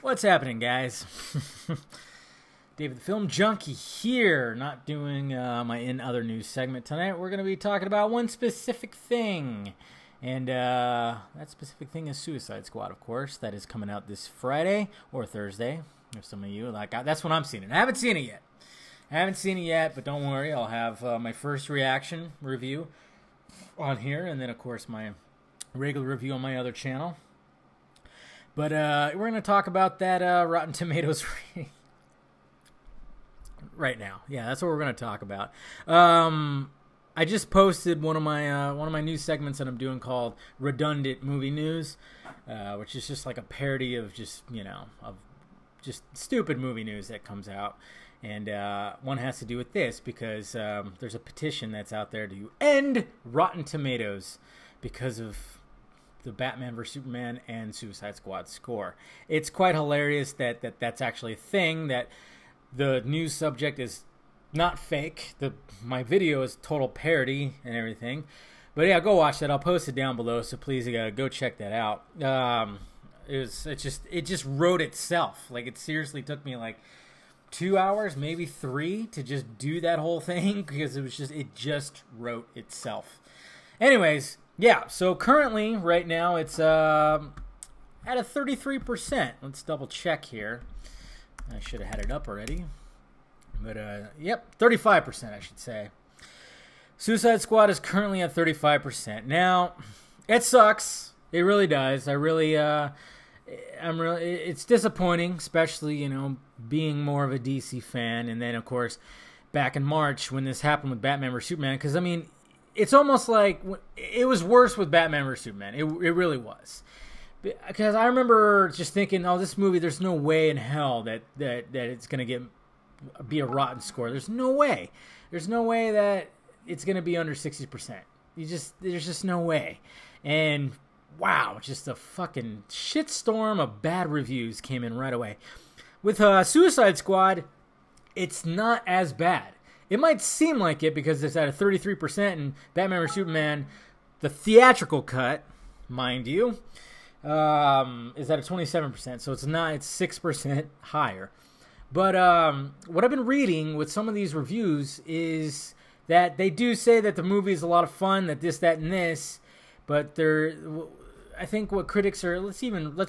What's happening, guys? David the Film Junkie here, not doing my In Other News segment tonight. We're going to be talking about one specific thing. And that specific thing is Suicide Squad, of course. That is coming out this Friday or Thursday. If some of you like, that's when I'm seeing it. I haven't seen it yet. But don't worry, I'll have my first reaction review on here, and then of course my regular review on my other channel. But we're going to talk about that Rotten Tomatoes rating right now. Yeah, that's what we're going to talk about. I just posted one of my news segments that I'm doing called Redundant Movie News, which is just like a parody of just stupid movie news that comes out. And one has to do with this because there's a petition that's out there to end Rotten Tomatoes because of the Batman vs Superman and Suicide Squad score. It's quite hilarious that's actually a thing, that the news subject is not fake. My video is total parody and everything. But yeah, go watch that. I'll post it down below, so please go check that out. It just wrote itself. Like, it seriously took me like 2 hours, maybe 3, to just do that whole thing because it just wrote itself. Anyways, yeah, so currently, right now, it's at a 33%. Let's double check here. I should have had it up already. But, yep, 35%, I should say. Suicide Squad is currently at 35%. Now, it sucks. It really does. It's disappointing, especially, being more of a DC fan. And then, of course, back in March when this happened with Batman vs Superman, because, I mean, it's almost like it was worse with Batman vs Superman. It really was. Because I remember just thinking, oh, this movie, there's no way in hell that it's going to be a rotten score. There's no way. There's no way that it's going to be under 60%. There's just no way. And wow, just a fucking shitstorm of bad reviews came in right away. With Suicide Squad, it's not as bad. It might seem like it because it's at a 33%, and Batman vs Superman, the theatrical cut, mind you, is at a 27%. So it's 6% higher. But what I've been reading with some of these reviews is that they do say that the movie is a lot of fun, that this, that, and this. But I think what critics are, let's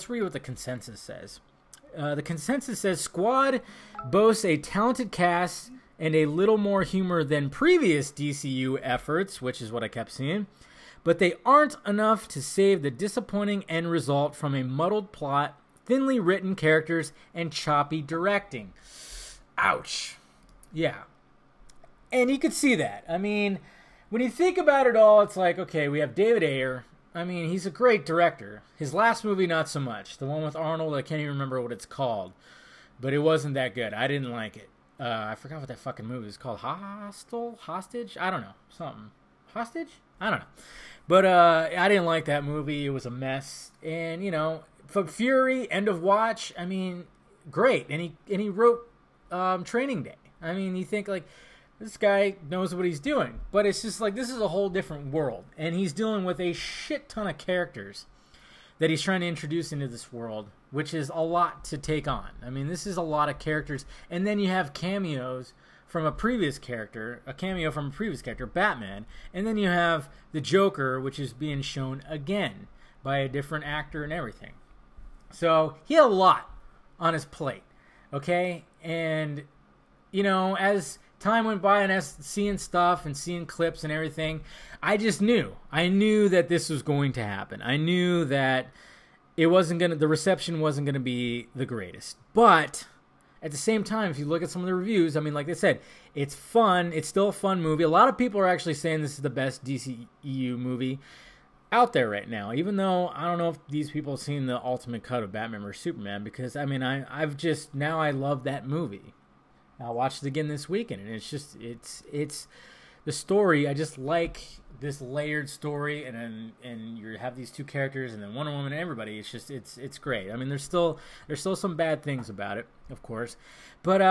read what the consensus says. The consensus says Squad boasts a talented cast and a little more humor than previous DCU efforts, which is what I kept seeing. But they aren't enough to save the disappointing end result from a muddled plot, thinly written characters, and choppy directing. Ouch. Yeah. And you could see that. I mean, when you think about it all, it's like, okay, we have David Ayer. I mean, he's a great director. His last movie, not so much. The one with Arnold, I can't even remember what it's called. But it wasn't that good. I didn't like it. I forgot what that fucking movie is called. Hostage? I don't know. Something. Hostage? I don't know. But I didn't like that movie. It was a mess. And, from Fury, End of Watch, I mean, great. And he wrote Training Day. I mean, you think, like, this guy knows what he's doing. But it's just like, this is a whole different world. And he's dealing with a shit ton of characters that he's trying to introduce into this world, which is a lot to take on. I mean, this is a lot of characters. And then you have cameos from a previous character, Batman. And then you have the Joker, which is being shown again by a different actor and everything. So he had a lot on his plate, okay? And, as time went by and as seeing stuff and seeing clips and everything, I knew that this was going to happen. I knew that the reception wasn't going to be the greatest. But at the same time, if you look at some of the reviews, I mean, like I said, it's fun. It's still a fun movie. A lot of people are actually saying this is the best DCEU movie out there right now, even though I don't know if these people have seen the ultimate cut of Batman vs Superman, because I mean, I love that movie. I watched it again this weekend, and it's the story. I just like this layered story, and you have these two characters, and then Wonder Woman and everybody. It's great. I mean, there's still some bad things about it, of course, but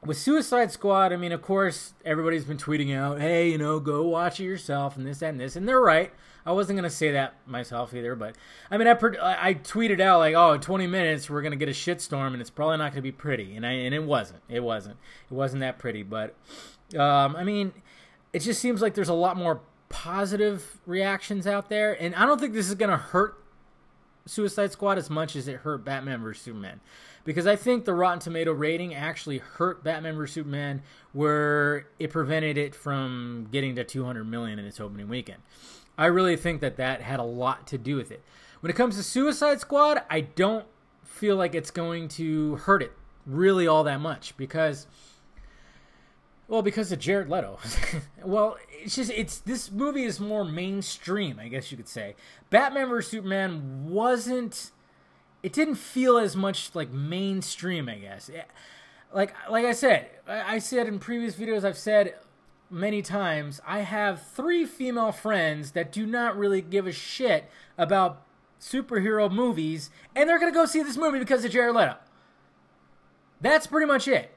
with Suicide Squad, I mean, of course, everybody's been tweeting out, hey, you know, go watch it yourself and this, that, and this. And they're right. I wasn't going to say that myself either. But, I mean, I tweeted out, like, oh, in 20 minutes, we're going to get a shitstorm, and it's probably not going to be pretty. And it wasn't. It wasn't that pretty. But, I mean, it just seems like there's a lot more positive reactions out there. And I don't think this is going to hurt Suicide Squad as much as it hurt Batman vs. Superman. Because I think the Rotten Tomato rating actually hurt Batman vs. Superman where it prevented it from getting to 200 million in its opening weekend. I really think that had a lot to do with it. When it comes to Suicide Squad, I don't feel like it's going to hurt it really all that much because of Jared Leto. Well, this movie is more mainstream, I guess you could say. Batman vs. Superman it didn't feel as much like mainstream, I guess. Like I said in previous videos, I've said many times, I have 3 female friends that do not really give a shit about superhero movies, and they're going to go see this movie because of Jared Leto. That's pretty much it.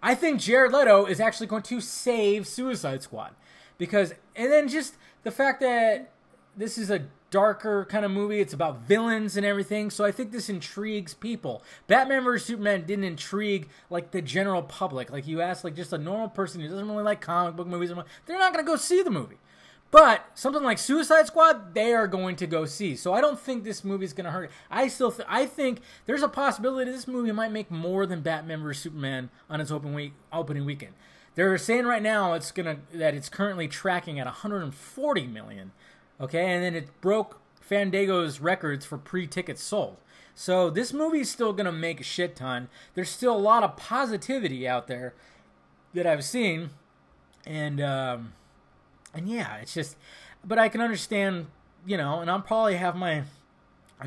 I think Jared Leto is actually going to save Suicide Squad. And then just the fact that this is a darker kind of movie, it's about villains and everything, so I think this intrigues people. Batman vs. Superman didn't intrigue, like, the general public. Like, you ask, like, just a normal person who doesn't really like comic book movies, they're not going to go see the movie. But something like Suicide Squad, they are going to go see. So I don't think this movie is going to hurt. I think there's a possibility this movie might make more than Batman vs. Superman on its opening weekend. They're saying right now that it's currently tracking at 140 million. Okay, and then it broke Fandango's records for pre-tickets sold. So this movie is still going to make a shit ton. There's still a lot of positivity out there that I've seen. And yeah, it's just... But I can understand, you know, and I'll probably have my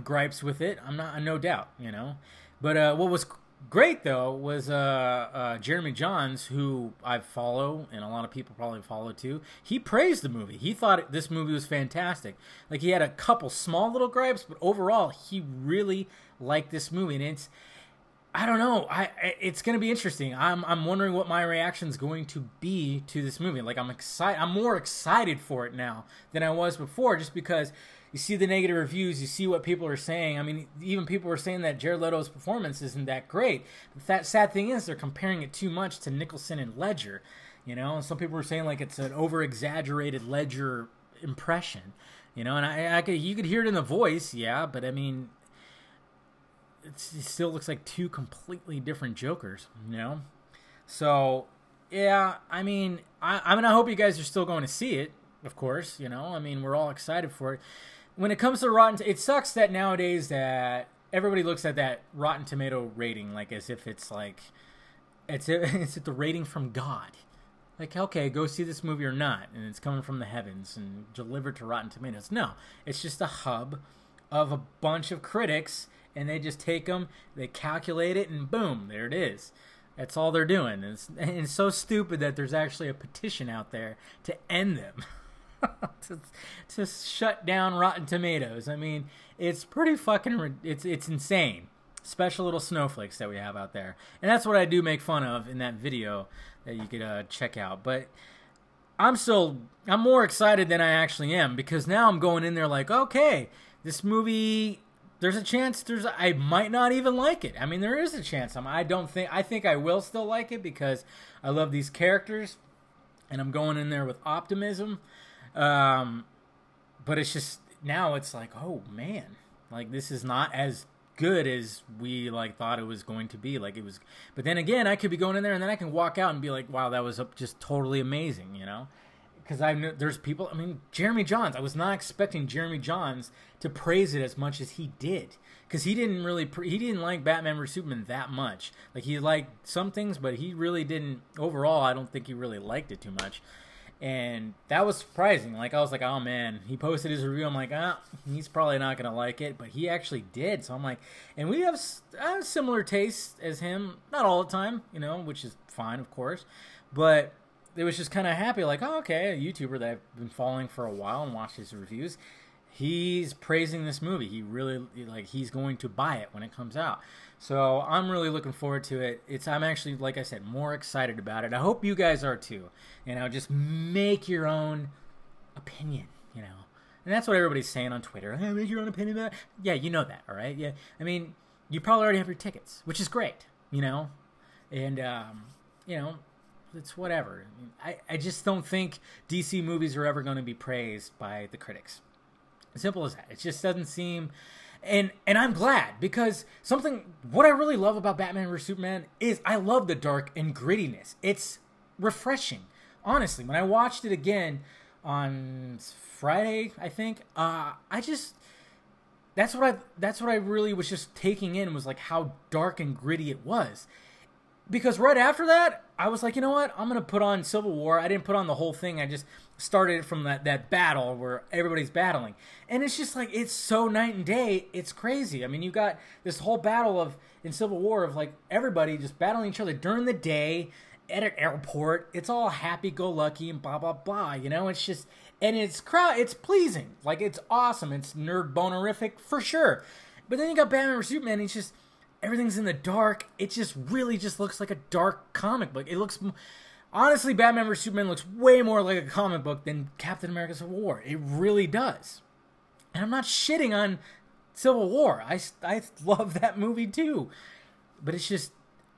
gripes with it. No doubt, you know. But what was great, though, was Jeremy Jahns, who I follow, and a lot of people probably follow too. He praised the movie. He thought this movie was fantastic. Like, he had a couple small little gripes, but overall, he really liked this movie. And I don't know. It's going to be interesting. I'm wondering what my reaction is going to be to this movie. Like, I'm excited. I'm more excited for it now than I was before, just because you see the negative reviews, you see what people are saying. I mean, even people are saying that Jared Leto's performance isn't that great. The sad thing is they're comparing it too much to Nicholson and Ledger. You know, and some people are saying like it's an over-exaggerated Ledger impression. You know, and you could hear it in the voice, yeah, but I mean, it still looks like 2 completely different Jokers, you know? So, yeah, I mean, I hope you guys are still going to see it, of course, you know? I mean, we're all excited for it. When it comes to it sucks that nowadays that everybody looks at that Rotten Tomato rating like as if it's like, it's the rating from God. Like, okay, go see this movie or not, and it's coming from the heavens and delivered to Rotten Tomatoes. No, it's just a hub of a bunch of critics, and they just take them, they calculate it, and boom, there it is. That's all they're doing. And it's so stupid that there's actually a petition out there to end them. to shut down Rotten Tomatoes. I mean, it's pretty fucking... It's insane. Special little snowflakes that we have out there. And that's what I do make fun of in that video that you could check out. But I'm more excited than I actually am, because now I'm going in there like, okay, this movie... There's a chance I might not even like it. I mean, there is a chance. I think I will still like it because I love these characters, and I'm going in there with optimism. But it's just, now it's like, oh man, like this is not as good as we like thought it was going to be. Like it was, but then again, I could be going in there and then I can walk out and be like, wow, that was just totally amazing, you know? Because there's people, I mean, Jeremy Jahns, I was not expecting Jeremy Jahns to praise it as much as he did. Because he didn't like Batman vs. Superman that much. Like, he liked some things, but he really didn't, overall, I don't think he really liked it too much. And that was surprising. Like, I was like, oh man, he posted his review, I'm like, he's probably not going to like it. But he actually did, so I'm like, and we have similar tastes as him. Not all the time, you know, which is fine, of course. But it was just kind of happy, like, oh, okay, a YouTuber that I've been following for a while and watched his reviews, he's praising this movie. He really he's going to buy it when it comes out. So I'm really looking forward to it. I'm actually, like I said, more excited about it. I hope you guys are too. Just make your own opinion, And that's what everybody's saying on Twitter. Hey, make your own opinion about it. Yeah, you know that, all right? Yeah, I mean, you probably already have your tickets, which is great, And, it's whatever. I just don't think DC movies are ever going to be praised by the critics. Simple as that. It just doesn't seem... And I'm glad, because what I really love about Batman vs. Superman is I love the dark and grittiness. It's refreshing. Honestly, when I watched it again on Friday, I think, that's what I really was just taking in, was like how dark and gritty it was. Because right after that, I was like, you know what? I'm going to put on Civil War. I didn't put on the whole thing. I just started it from that battle where everybody's battling. And it's just like, it's so night and day. It's crazy. I mean, you got this whole battle in Civil War of like everybody just battling each other during the day at an airport. It's all happy-go-lucky and blah, blah, blah. It's just, and it's pleasing. Like, it's awesome. It's nerd bonerific for sure. But then you got Batman vs. Superman, and it's just... everything's in the dark. It just really just looks like a dark comic book. It looks... honestly, Batman vs. Superman looks way more like a comic book than Captain America Civil War. It really does. And I'm not shitting on Civil War. I love that movie too. But it's just...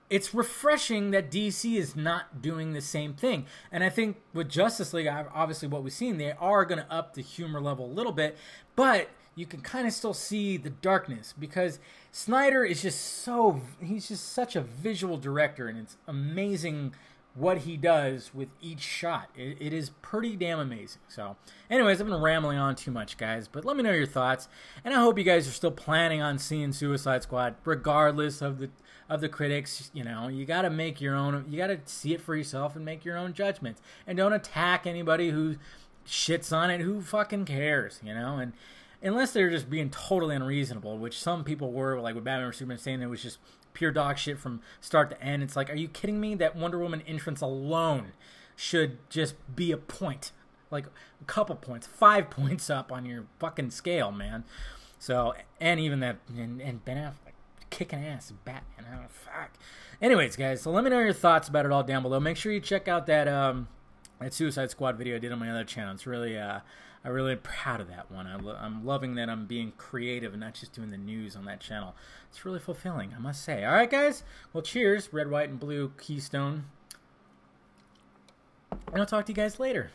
it's refreshing that DC is not doing the same thing. And I think with Justice League, obviously what we've seen, they are going to up the humor level a little bit. But... you can kind of still see the darkness, because Snyder is he's just such a visual director, and it's amazing what he does with each shot. It is pretty damn amazing. So, anyways, I've been rambling on too much, guys, but let me know your thoughts, and I hope you guys are still planning on seeing Suicide Squad, regardless of the critics. You got to make your own, you got to see it for yourself and make your own judgments, and don't attack anybody who shits on it. Who fucking cares, and unless they're just being totally unreasonable, which some people were, like with Batman vs. Superman, saying it was just pure dog shit from start to end. It's like, are you kidding me? That Wonder Woman entrance alone should just be a point. Like, a couple points. 5 points up on your fucking scale, man. So, and even that, and Ben Affleck kicking ass, Batman. Oh, fuck. Anyways, guys, so let me know your thoughts about it all down below. Make sure you check out that Suicide Squad video I did on my other channel. It's really... I'm really proud of that one. I'm loving that I'm being creative and not just doing the news on that channel. It's really fulfilling, I must say. All right, guys. Well, cheers. Red, white, and blue Keystone. And I'll talk to you guys later.